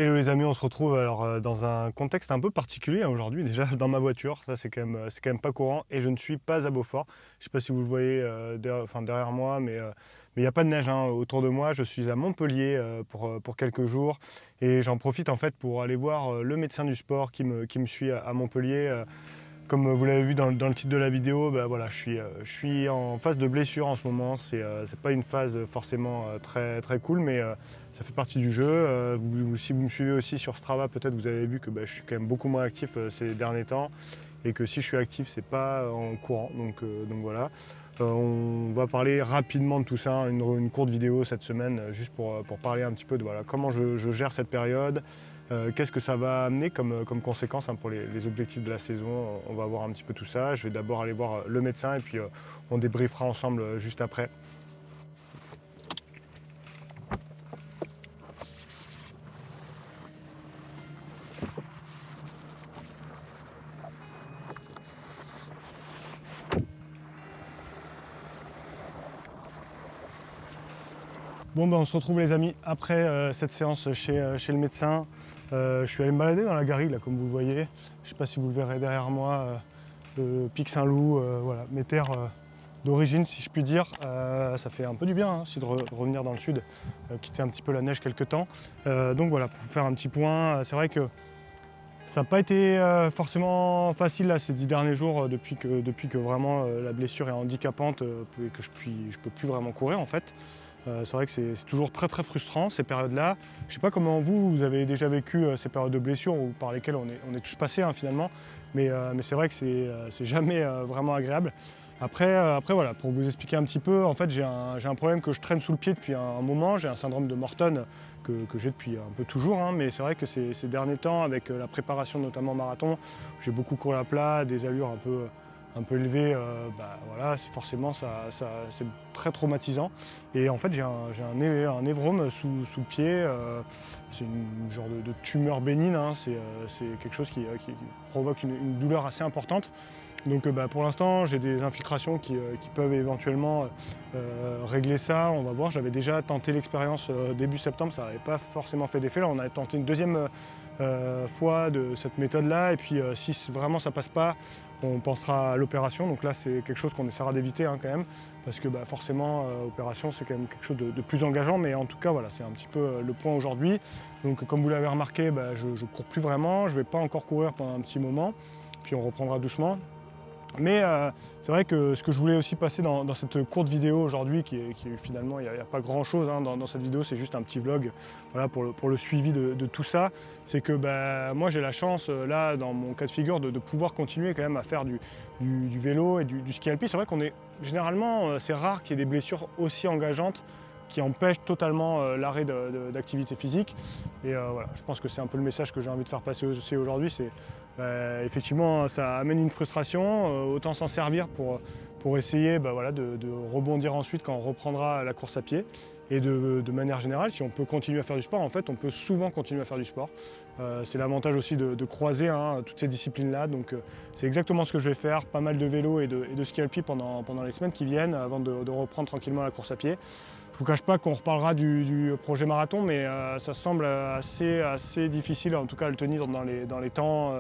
Hello les amis, on se retrouve alors dans un contexte un peu particulier hein, aujourd'hui, déjà dans ma voiture, ça c'est quand même pas courant et je ne suis pas à Beaufort. Je sais pas si vous le voyez derrière moi, mais il n'y a pas de neige hein, autour de moi. Je suis à Montpellier pour quelques jours et j'en profite en fait pour aller voir le médecin du sport qui me suit à Montpellier. Comme vous l'avez vu dans le titre de la vidéo, bah, voilà, je suis en phase de blessure en ce moment. C'est pas une phase forcément très cool, mais ça fait partie du jeu. Si vous me suivez aussi sur Strava, peut-être vous avez vu que bah, je suis quand même beaucoup moins actif ces derniers temps et que si je suis actif, c'est pas en courant. Donc voilà. On va parler rapidement de tout ça, une courte vidéo cette semaine, juste pour parler un petit peu de voilà, comment je gère cette période. Qu'est-ce que ça va amener comme conséquence hein, pour les objectifs de la saison? On va voir un petit peu tout ça. Je vais d'abord aller voir le médecin et puis on débriefera ensemble juste après. Bon ben on se retrouve les amis après cette séance chez le médecin. Je suis allé me balader dans la Garrigue là comme vous le voyez. Je ne sais pas si vous le verrez derrière moi, le Pic Saint-Loup, voilà, mes terres d'origine si je puis dire. Ça fait un peu du bien hein, aussi de revenir dans le sud, quitter un petit peu la neige quelques temps. Donc voilà, pour faire un petit point, c'est vrai que ça n'a pas été forcément facile là, ces 10 derniers jours depuis que vraiment la blessure est handicapante et que je peux plus vraiment courir en fait. C'est vrai que c'est toujours très frustrant ces périodes-là. Je ne sais pas comment vous avez déjà vécu ces périodes de blessure ou par lesquelles on est tous passés hein, finalement, mais c'est vrai que c'est jamais vraiment agréable. Après voilà, pour vous expliquer un petit peu, en fait j'ai un problème que je traîne sous le pied depuis un moment, j'ai un syndrome de Morton que j'ai depuis un peu toujours, hein, mais c'est vrai que ces derniers temps, avec la préparation notamment marathon, j'ai beaucoup couru à plat, des allures un peu élevées, bah, voilà, forcément c'est très traumatisant. Et en fait j'ai un névrome sous le pied, c'est une genre de tumeur bénigne, hein, c'est quelque chose qui provoque une douleur assez importante. Donc bah, pour l'instant, j'ai des infiltrations qui peuvent éventuellement régler ça. On va voir, j'avais déjà tenté l'expérience début septembre, ça n'avait pas forcément fait d'effet. Là, on a tenté une deuxième fois de cette méthode-là. Et puis si vraiment ça passe pas, on pensera à l'opération. Donc là, c'est quelque chose qu'on essaiera d'éviter hein, quand même. Parce que bah, forcément, opération, c'est quand même quelque chose de plus engageant. Mais en tout cas, voilà, c'est un petit peu le point aujourd'hui. Donc comme vous l'avez remarqué, bah, je ne cours plus vraiment. Je ne vais pas encore courir pendant un petit moment. Puis on reprendra doucement. Mais c'est vrai que ce que je voulais aussi passer dans cette courte vidéo aujourd'hui, qui finalement, il n'y a pas grand-chose hein, dans cette vidéo, c'est juste un petit vlog voilà, pour le suivi de tout ça, c'est que bah, moi j'ai la chance, là, dans mon cas de figure, de pouvoir continuer quand même à faire du vélo et du ski alpi. C'est vrai qu'on est, généralement, c'est rare qu'il y ait des blessures aussi engageantes qui empêchent totalement l'arrêt d'activité physique. Et voilà, je pense que c'est un peu le message que j'ai envie de faire passer aussi aujourd'hui, c'est effectivement ça amène une frustration, autant s'en servir pour essayer bah, voilà, de rebondir ensuite quand on reprendra la course à pied. Et de manière générale, si on peut continuer à faire du sport, en fait on peut souvent continuer à faire du sport. C'est l'avantage aussi de croiser hein, toutes ces disciplines-là. Donc c'est exactement ce que je vais faire, pas mal de vélo et de ski alpi pendant les semaines qui viennent, avant de reprendre tranquillement la course à pied. Je ne vous cache pas qu'on reparlera du projet marathon, mais ça semble assez difficile, en tout cas à le tenir dans les temps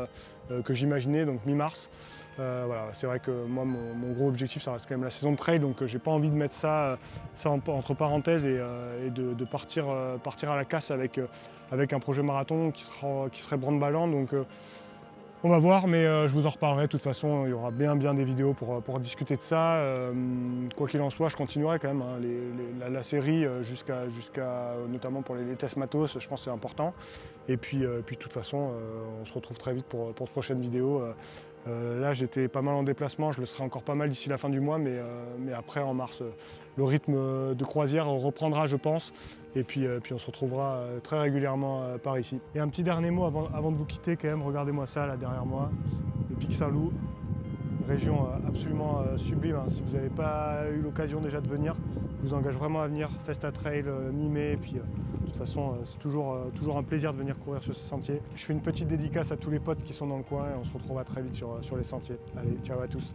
que j'imaginais, donc mi-mars. Voilà, c'est vrai que moi, mon gros objectif, ça reste quand même la saison de trail, donc j'ai pas envie de mettre ça entre parenthèses et de partir à la casse avec un projet marathon qui serait branle-ballant. Donc on va voir, mais je vous en reparlerai. De toute façon, il y aura bien des vidéos pour discuter de ça. Quoi qu'il en soit, je continuerai quand même hein, la série jusqu'à notamment pour les tests matos, je pense que c'est important. Et puis de toute façon, on se retrouve très vite pour de prochaines vidéos. Là, j'étais pas mal en déplacement, je le serai encore pas mal d'ici la fin du mois, mais après, en mars, le rythme de croisière reprendra, je pense. Et puis on se retrouvera très régulièrement par ici. Et un petit dernier mot avant de vous quitter, quand même, regardez-moi ça là derrière moi, le Pic Saint-Loup. Région absolument sublime. Hein. Si vous n'avez pas eu l'occasion déjà de venir, je vous engage vraiment à venir. Festa Trail mi-mai. Et puis de toute façon, c'est toujours un plaisir de venir courir sur ces sentiers. Je fais une petite dédicace à tous les potes qui sont dans le coin et on se retrouvera très vite sur les sentiers. Allez, ciao à tous.